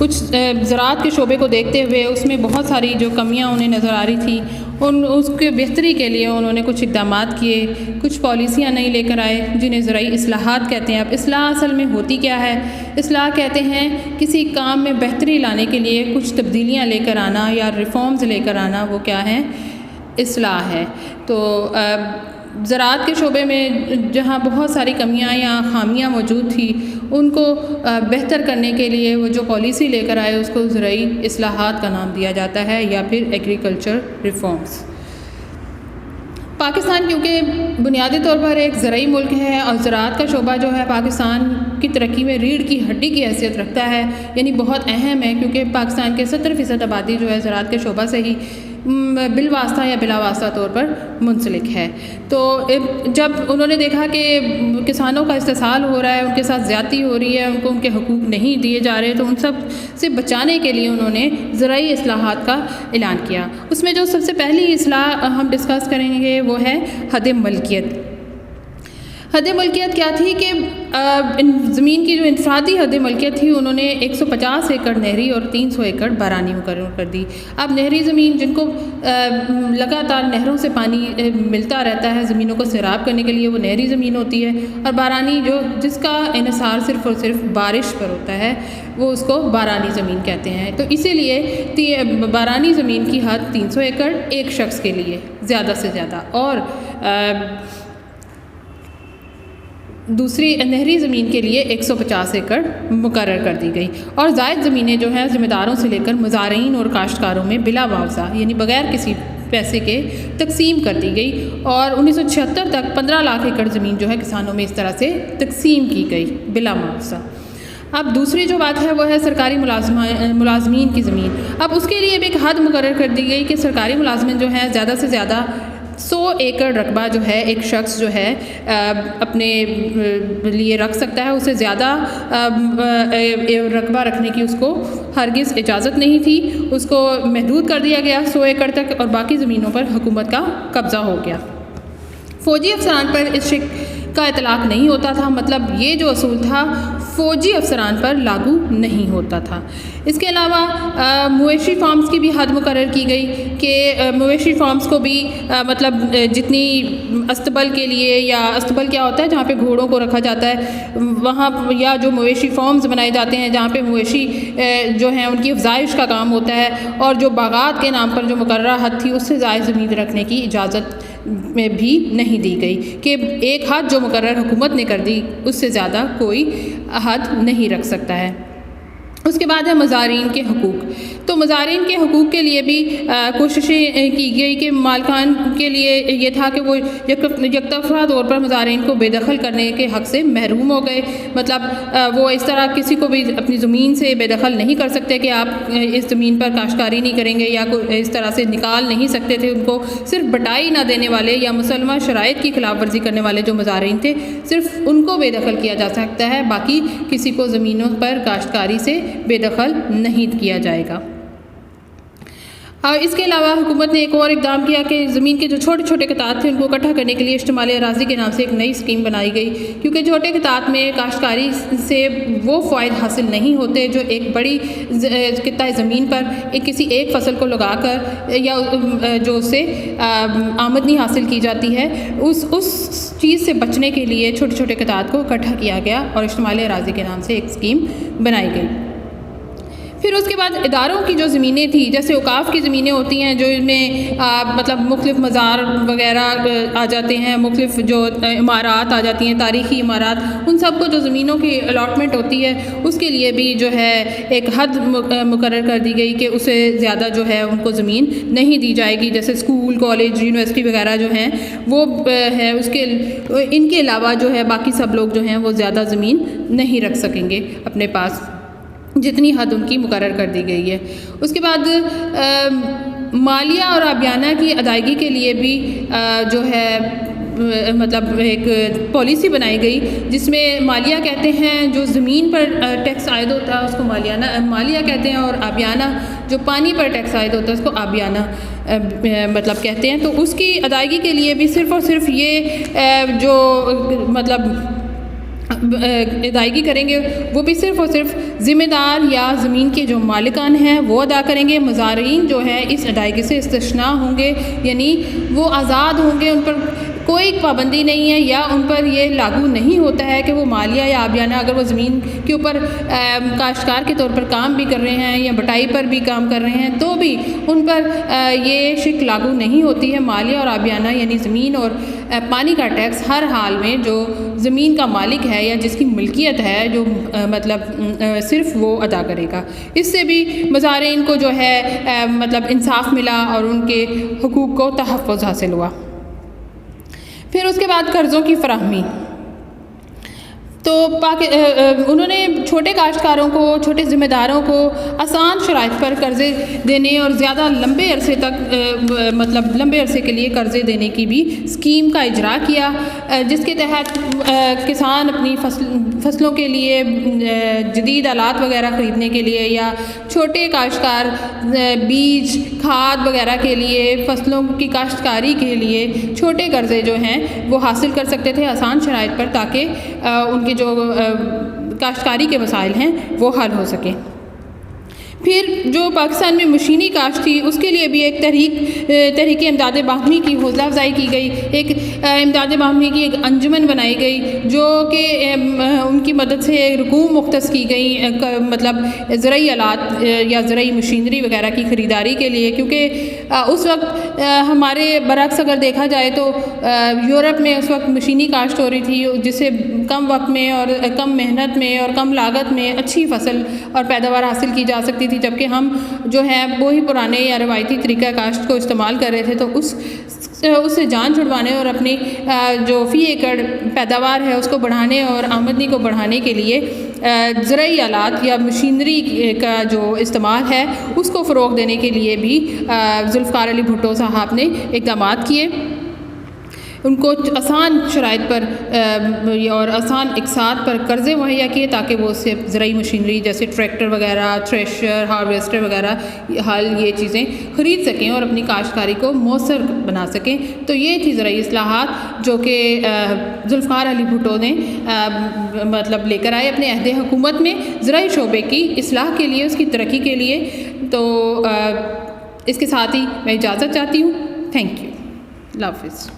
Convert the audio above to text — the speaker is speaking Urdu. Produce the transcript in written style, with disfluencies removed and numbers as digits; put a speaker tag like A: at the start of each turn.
A: کچھ زراعت کے شعبے کو دیکھتے ہوئے اس میں بہت ساری جو کمیاں انہیں نظر آ رہی تھیں، اس کے بہتری کے لیے انہوں نے کچھ اقدامات کیے، کچھ پالیسیاں نئی لے کر آئے جنہیں زرعی اصلاحات کہتے ہیں۔ اب اصلاح اصل میں ہوتی کیا ہے؟ اصلاح کہتے ہیں کسی کام میں بہتری لانے کے لیے کچھ تبدیلیاں لے کر آنا یا ریفارمز لے کر آنا، وہ کیا ہے؟ اصلاح ہے۔ تو زراعت کے شعبے میں جہاں بہت ساری کمیاں یا خامیاں موجود تھیں، ان کو بہتر کرنے کے لیے وہ جو پالیسی لے کر آئے اس کو زرعی اصلاحات کا نام دیا جاتا ہے یا پھر ایگریکلچر ریفارمز۔ پاکستان کیونکہ بنیادی طور پر ایک زرعی ملک ہے اور زراعت کا شعبہ جو ہے پاکستان کی ترقی میں ریڑھ کی ہڈی کی حیثیت رکھتا ہے، یعنی بہت اہم ہے، کیونکہ پاکستان کے 70% آبادی جو ہے زراعت کے شعبہ سے ہی بالواسطہ یا بلا واسطہ طور پر منسلک ہے۔ تو جب انہوں نے دیکھا کہ کسانوں کا استحصال ہو رہا ہے، ان کے ساتھ زیادتی ہو رہی ہے، ان کو ان کے حقوق نہیں دیے جا رہے، تو ان سب سے بچانے کے لیے انہوں نے زرعی اصلاحات کا اعلان کیا۔ اس میں جو سب سے پہلی اصلاح ہم ڈسکس کریں گے وہ ہے حد ملکیت۔ حد ملکیت کیا تھی کہ زمین کی جو انفرادی حد ملکیت تھی انہوں نے 150 ایکڑ نہری اور 300 ایکڑ بارانی مقرر کر دی۔ اب نہری زمین جن کو لگاتار نہروں سے پانی ملتا رہتا ہے زمینوں کو سیراب کرنے کے لیے، وہ نہری زمین ہوتی ہے، اور بارانی جس کا انحصار صرف اور صرف بارش پر ہوتا ہے وہ اس کو بارانی زمین کہتے ہیں۔ تو اسی لیے بارانی زمین کی حد 300 ایکڑ ایک شخص کے لیے زیادہ سے زیادہ، اور دوسری نہری زمین کے لیے 150 ایکڑ مقرر کر دی گئی، اور زائد زمینیں جو ہیں ذمہ داروں سے لے کر مزارعین اور کاشتکاروں میں بلا معاوضہ یعنی بغیر کسی پیسے کے تقسیم کر دی گئی، اور 1976 تک 15 لاکھ ایکڑ زمین جو ہے کسانوں میں اس طرح سے تقسیم کی گئی بلا معاوضہ۔ اب دوسری جو بات ہے وہ ہے سرکاری ملازمین کی زمین۔ اب اس کے لیے بھی ایک حد مقرر کر دی گئی کہ سرکاری ملازمین جو ہیں زیادہ سے زیادہ 100 ایکڑ رقبہ جو ہے ایک شخص جو ہے اپنے لیے رکھ سکتا ہے، اسے زیادہ رقبہ رکھنے کی اس کو ہرگز اجازت نہیں تھی، اس کو محدود کر دیا گیا 100 ایکڑ تک، اور باقی زمینوں پر حکومت کا قبضہ ہو گیا۔ فوجی افسران پر اس شک کا اطلاق نہیں ہوتا تھا، مطلب یہ جو اصول تھا فوجی افسران پر لاگو نہیں ہوتا تھا۔ اس کے علاوہ مویشی فارمز کی بھی حد مقرر کی گئی کہ مویشی فارمز کو بھی مطلب جتنی استبل کے لیے، یا استبل کیا ہوتا ہے جہاں پہ گھوڑوں کو رکھا جاتا ہے وہاں، یا جو مویشی فارمز بنائے جاتے ہیں جہاں پہ مویشی جو ہیں ان کی افزائش کا کام ہوتا ہے، اور جو باغات کے نام پر جو مقررہ حد تھی اس سے زائد زمین رکھنے کی اجازت میں بھی نہیں دی گئی، کہ ایک حد جو مقرر حکومت نے کر دی اس سے زیادہ کوئی حد نہیں رکھ سکتا ہے۔ اس کے بعد ہے مزارعین کے حقوق۔ تو مزارعین کے حقوق کے لیے بھی کوششیں کی گئی کہ مالکان کے لیے یہ تھا کہ وہ یکطرفہ طور پر مزارعین کو بے دخل کرنے کے حق سے محروم ہو گئے، مطلب وہ اس طرح کسی کو بھی اپنی زمین سے بے دخل نہیں کر سکتے کہ آپ اس زمین پر کاشتکاری نہیں کریں گے، یا اس طرح سے نکال نہیں سکتے تھے ان کو۔ صرف بٹائی نہ دینے والے یا مسلمہ شرائط کی خلاف ورزی کرنے والے جو مزارعین تھے صرف ان کو بے دخل کیا جا سکتا ہے، باقی کسی کو زمینوں پر کاشتکاری سے بے دخل نہیں کیا جائے گا۔ اور اس کے علاوہ حکومت نے ایک اور اقدام کیا کہ زمین کے جو چھوٹے چھوٹے قطعات تھے ان کو اکٹھا کرنے کے لیے اشتمال اراضی کے نام سے ایک نئی اسکیم بنائی گئی، کیونکہ چھوٹے قطعات میں کاشتکاری سے وہ فوائد حاصل نہیں ہوتے جو ایک بڑی قطع زمین پر کسی ایک فصل کو لگا کر یا جو اس سے آمدنی حاصل کی جاتی ہے، اس چیز سے بچنے کے لیے چھوٹے چھوٹے قطعات کو اکٹھا کیا گیا اور اشتمال اراضی کے نام سے ایک اسکیم بنائی گئی۔ پھر اس کے بعد اداروں کی جو زمینیں تھیں، جیسے اوقاف کی زمینیں ہوتی ہیں جو ان میں مطلب مختلف مزار وغیرہ آ جاتے ہیں، مختلف جو عمارات آ جاتی ہیں، تاریخی عمارات، ان سب کو جو زمینوں کی الاٹمنٹ ہوتی ہے اس کے لیے بھی جو ہے ایک حد مقرر کر دی گئی کہ اسے زیادہ جو ہے ان کو زمین نہیں دی جائے گی، جیسے اسکول، کالج، یونیورسٹی وغیرہ جو ہیں وہ ہے، ان کے علاوہ جو ہے باقی سب لوگ جو ہیں وہ زیادہ زمین نہیں رکھ سکیں گے اپنے پاس، جتنی حد ان کی مقرر کر دی گئی ہے۔ اس کے بعد مالیہ اور آبیانہ کی ادائیگی کے لیے بھی جو ہے مطلب ایک پالیسی بنائی گئی، جس میں مالیہ کہتے ہیں جو زمین پر ٹیکس عائد ہوتا ہے اس کو مالیہ کہتے ہیں، اور آبیانہ جو پانی پر ٹیکس عائد ہوتا ہے اس کو آبیانہ مطلب کہتے ہیں۔ تو اس کی ادائیگی کے لیے بھی صرف اور صرف یہ جو مطلب ادائیگی کریں گے وہ بھی صرف اور صرف ذمہ دار یا زمین کے جو مالکان ہیں وہ ادا کریں گے. مزارعین جو ہیں اس ادائیگی سے استثناء ہوں گے، یعنی وہ آزاد ہوں گے، ان پر کوئی پابندی نہیں ہے یا ان پر یہ لاگو نہیں ہوتا ہے کہ وہ مالیہ یا آبیانہ اگر وہ زمین کے اوپر کاشتکار کے طور پر کام بھی کر رہے ہیں یا بٹائی پر بھی کام کر رہے ہیں تو بھی ان پر یہ شک لاگو نہیں ہوتی ہے. مالیہ اور آبیانہ یعنی زمین اور پانی کا ٹیکس ہر حال میں جو زمین کا مالک ہے یا جس کی ملکیت ہے جو مطلب صرف وہ ادا کرے گا. اس سے بھی مزارعین کو جو ہے مطلب انصاف ملا اور ان کے حقوق کو تحفظ حاصل ہوا. پھر اس کے بعد قرضوں کی فراہمی. تو انہوں نے چھوٹے کاشتکاروں کو، چھوٹے ذمہ داروں کو آسان شرائط پر قرضے دینے اور زیادہ لمبے عرصے تک مطلب لمبے عرصے کے لیے قرضے دینے کی بھی اسکیم کا اجرا کیا، جس کے تحت کسان اپنی فصلوں کے لیے جدید آلات وغیرہ خریدنے کے لیے یا چھوٹے کاشتکار بیج کھاد وغیرہ کے لیے فصلوں کی کاشتکاری کے لیے چھوٹے قرضے جو ہیں وہ حاصل کر سکتے تھے آسان شرائط پر، تاکہ ان کے جو کاشتکاری کے مسائل ہیں وہ حل ہو سکیں. پھر جو پاکستان میں مشینی کاشت تھی اس کے لیے بھی ایک تحریک امداد باہمی کی حوصلہ افزائی کی گئی. ایک امداد باہمی کی ایک انجمن بنائی گئی جو کہ ان کی مدد سے رقوم مختص کی گئی مطلب زرعی آلات یا زرعی مشینری وغیرہ کی خریداری کے لیے، کیونکہ اس وقت ہمارے برعکس اگر دیکھا جائے تو یورپ میں اس وقت مشینی کاشت ہو رہی تھی جس سے کم وقت میں اور کم محنت میں اور کم لاگت میں اچھی فصل اور پیداوار حاصل کی جا سکتی تھی، جبکہ ہم جو ہے وہی پرانے یا روایتی طریقہ کاشت کو استعمال کر رہے تھے. تو اس سے جان چھڑوانے اور اپنی جو فی ایکڑ پیداوار ہے اس کو بڑھانے اور آمدنی کو بڑھانے کے لیے زرعی آلات یا مشینری کا جو استعمال ہے اس کو فروغ دینے کے لیے بھی ذوالفقار علی بھٹو صاحب نے اقدامات کیے. ان کو آسان شرائط پر اور آسان اقساط پر قرضے مہیا کیے تاکہ وہ اس سے زرعی مشینری جیسے ٹریکٹر وغیرہ، تھریشر، ہارویسٹر وغیرہ یہ چیزیں خرید سکیں اور اپنی کاشتکاری کو مؤثر بنا سکیں. تو یہ تھی زرعی اصلاحات جو کہ ذوالفقار علی بھٹو نے مطلب لے کر آئے اپنے عہد حکومت میں زرعی شعبے کی اصلاح کے لیے، اس کی ترقی کے لیے. تو اس کے ساتھ ہی میں اجازت چاہتی ہوں. Thank you. اللہ حافظ.